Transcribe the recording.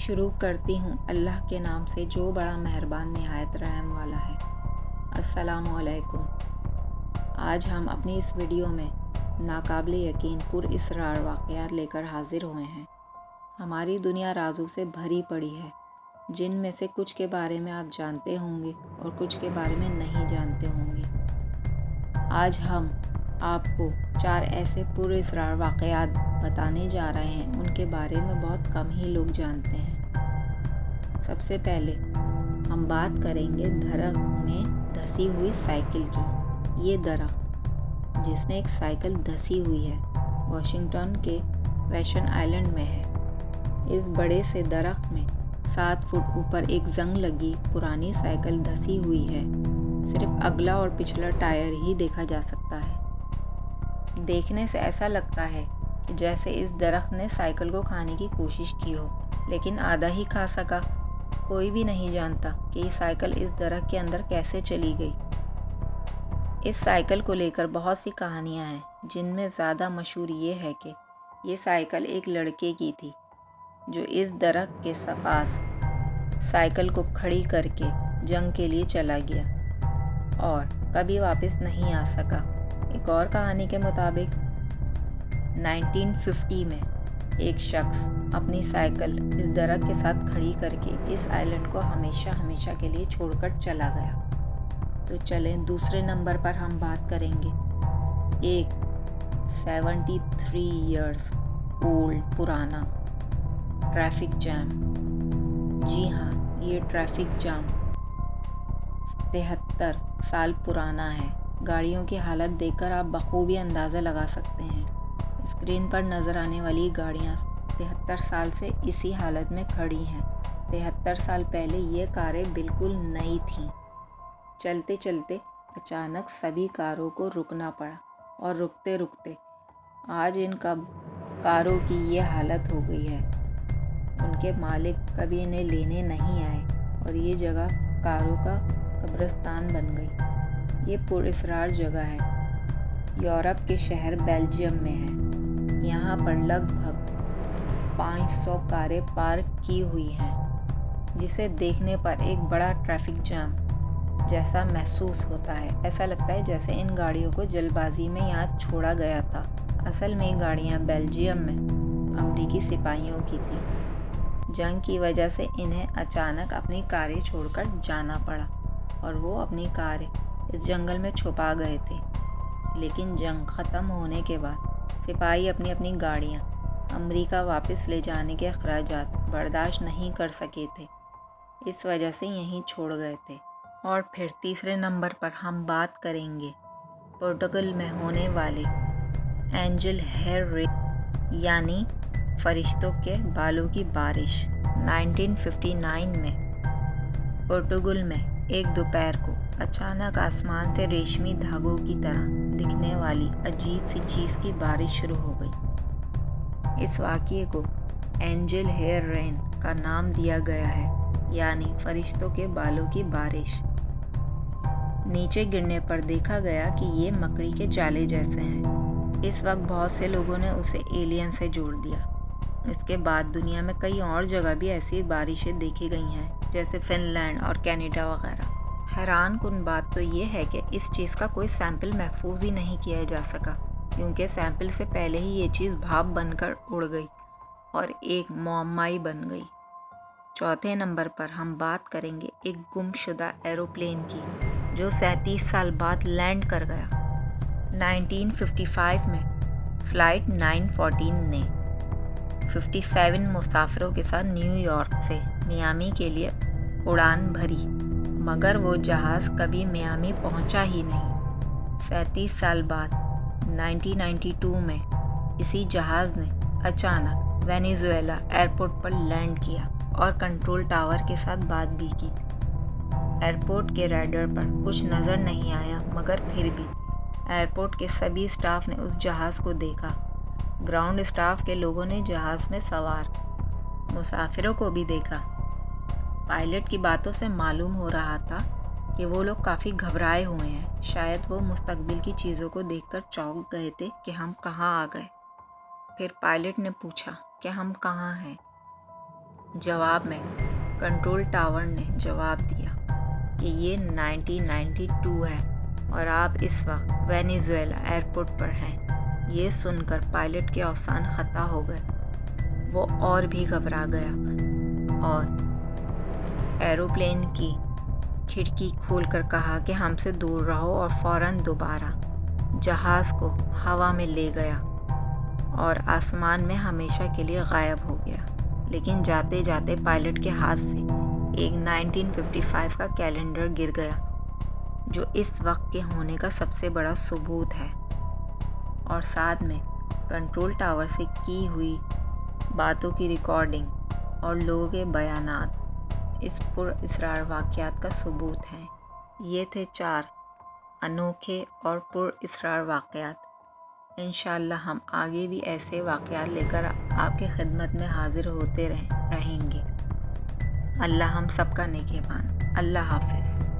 شروع کرتی ہوں اللہ کے نام سے جو بڑا مہربان نہایت رحم والا ہے۔ السلام علیکم۔ آج ہم اپنی اس ویڈیو میں ناقابل یقین پر اسرار واقعات لے کر حاضر ہوئے ہیں۔ ہماری دنیا رازوں سے بھری پڑی ہے، جن میں سے کچھ کے بارے میں آپ جانتے ہوں گے اور کچھ کے بارے میں نہیں جانتے ہوں گے۔ آج ہم آپ کو 4 ایسے پر اسرار واقعات بتانے جا رہے ہیں، ان کے بارے میں بہت کم ہی لوگ جانتے ہیں۔ سب سے پہلے ہم بات کریں گے درخت میں دھسی ہوئی سائیکل کی۔ یہ درخت جس میں ایک سائیکل دھسی ہوئی ہے، واشنگٹن کے ویشن آئلینڈ میں ہے۔ اس بڑے سے درخت میں 7 فٹ اوپر ایک زنگ لگی پرانی سائیکل دھسی ہوئی ہے۔ صرف اگلا اور پچھلا ٹائر ہی دیکھا جا سکتا ہے۔ دیکھنے سے ایسا لگتا ہے کہ جیسے اس درخت نے سائیکل کو کھانے کی کوشش کی ہو، لیکن آدھا ہی کھا سکا۔ کوئی بھی نہیں جانتا کہ یہ سائیکل اس درخت کے اندر کیسے چلی گئی۔ اس سائیکل کو لے کر بہت سی کہانیاں ہیں، جن میں زیادہ مشہور یہ ہے کہ یہ سائیکل ایک لڑکے کی تھی، جو اس درخت کے پاس سائیکل کو کھڑی کر کے جنگ کے لیے چلا گیا اور کبھی واپس نہیں آ سکا۔ ایک اور کہانی کے مطابق 1950 میں ایک شخص اپنی سائیکل اس درخت کے ساتھ کھڑی کر کے اس آئلینڈ کو ہمیشہ کے لیے چھوڑ کر چلا گیا۔ تو چلیں دوسرے نمبر پر ہم بات کریں گے ایک 73 ایئرز اولڈ پرانا ٹریفک جام۔ جی ہاں، یہ ٹریفک جام 73 سال پرانا ہے۔ گاڑیوں کی حالت دیکھ کر آپ بخوبی اندازہ لگا سکتے ہیں۔ اسکرین پر نظر آنے والی گاڑیاں 73 سال سے اسی حالت میں کھڑی ہیں۔ 73 سال پہلے یہ کاریں بالکل نئی تھیں۔ چلتے چلتے اچانک سبھی کاروں کو رکنا پڑا اور رکتے رکتے آج ان کاروں کی یہ حالت ہو گئی ہے۔ ان کے مالک کبھی انہیں لینے نہیں آئے اور یہ جگہ کاروں کا قبرستان بن گئی۔ یہ پر اسرار جگہ ہے، یورپ کے شہر بیلجیم میں ہے۔ یہاں پر لگ بھگ 500 کاریں پارک کی ہوئی ہیں، جسے دیکھنے پر ایک بڑا ٹریفک جام جیسا محسوس ہوتا ہے۔ ایسا لگتا ہے جیسے ان گاڑیوں کو جلد بازی میں یہاں چھوڑا گیا تھا۔ اصل میں یہ گاڑیاں بیلجیم میں امریکی سپاہیوں کی تھیں۔ جنگ کی وجہ سے انہیں اچانک اپنی کاریں چھوڑ کر جانا پڑا اور وہ اپنی کاریں اس جنگل میں چھپا گئے تھے۔ لیکن جنگ ختم ہونے کے بعد سپاہی اپنی گاڑیاں امریکہ واپس لے جانے کے اخراجات برداشت نہیں کر سکے تھے، اس وجہ سے یہیں چھوڑ گئے تھے۔ اور پھر تیسرے نمبر پر ہم بات کریں گے پورٹگل میں ہونے والے اینجل ہیئر رین یعنی فرشتوں کے بالوں کی بارش۔ 1959 میں پورٹگل میں ایک دوپہر کو اچانک آسمان سے ریشمی دھاگوں کی طرح دکھنے والی عجیب سی چیز کی بارش شروع ہو گئی۔ اس واقعے کو اینجل ہیئر رین کا نام دیا گیا ہے، یعنی فرشتوں کے بالوں کی بارش۔ نیچے گرنے پر دیکھا گیا کہ یہ مکڑی کے جالے جیسے ہیں۔ اس وقت بہت سے لوگوں نے اسے ایلین سے جوڑ دیا۔ اس کے بعد دنیا میں کئی اور جگہ بھی ایسی بارشیں دیکھی گئی ہیں، جیسے فن لینڈ اور کینیڈا وغیرہ۔ حیران کن بات تو یہ ہے کہ اس چیز کا کوئی سیمپل محفوظ ہی نہیں کیا جا سکا، کیونکہ سیمپل سے پہلے ہی یہ چیز بھاپ بن کر اڑ گئی اور ایک معمہ ہی بن گئی۔ چوتھے نمبر پر ہم بات کریں گے ایک گم شدہ ایروپلین کی، جو 37 سال بعد لینڈ کر گیا۔ 1955 میں فلائٹ 914 نے 57 مسافروں کے ساتھ نیو یارک سے میامی کے لیے اڑان بھری، مگر وہ جہاز کبھی میامی پہنچا ہی نہیں۔ 37 سال بعد 1992 میں اسی جہاز نے اچانک وینیزویلا ایئرپورٹ پر لینڈ کیا اور کنٹرول ٹاور کے ساتھ بات بھی کی۔ ایئرپورٹ کے ریڈار پر کچھ نظر نہیں آیا، مگر پھر بھی ایئرپورٹ کے سبھی اسٹاف نے اس جہاز کو دیکھا۔ گراؤنڈ اسٹاف کے لوگوں نے جہاز میں سوار مسافروں کو بھی دیکھا۔ پائلٹ کی باتوں سے معلوم ہو رہا تھا کہ وہ لوگ کافی گھبرائے ہوئے ہیں، شاید وہ مستقبل کی چیزوں کو دیکھ کر چونک گئے تھے کہ ہم کہاں آ گئے۔ پھر پائلٹ نے پوچھا کہ ہم کہاں ہیں۔ جواب میں کنٹرول ٹاور نے جواب دیا کہ یہ 1992 ہے اور آپ اس وقت وینیزویلا ایئرپورٹ پر ہیں۔ یہ سن کر پائلٹ کے اوزان خطا ہو گئے۔ وہ اور بھی گھبرا گیا اور ایروپلین کی کھڑکی کھول کر کہا کہ ہم سے دور رہو، اور فوراً دوبارہ جہاز کو ہوا میں لے گیا اور آسمان میں ہمیشہ کے لیے غائب ہو گیا۔ لیکن جاتے جاتے پائلٹ کے ہاتھ سے ایک 1955 کا کیلنڈر گر گیا، جو اس وقت کے ہونے کا سب سے بڑا ثبوت ہے، اور ساتھ میں کنٹرول ٹاور سے کی ہوئی باتوں کی ریکارڈنگ اور لوگوں کے بیانات اس پر اسرار واقعات کا ثبوت ہیں۔ یہ تھے 4 انوکھے اور پر اسرار واقعات۔ انشاءاللہ ہم آگے بھی ایسے واقعات لے کر آپ کی خدمت میں حاضر ہوتے رہیں گے۔ اللہ ہم سب کا نگہبان۔ اللہ حافظ۔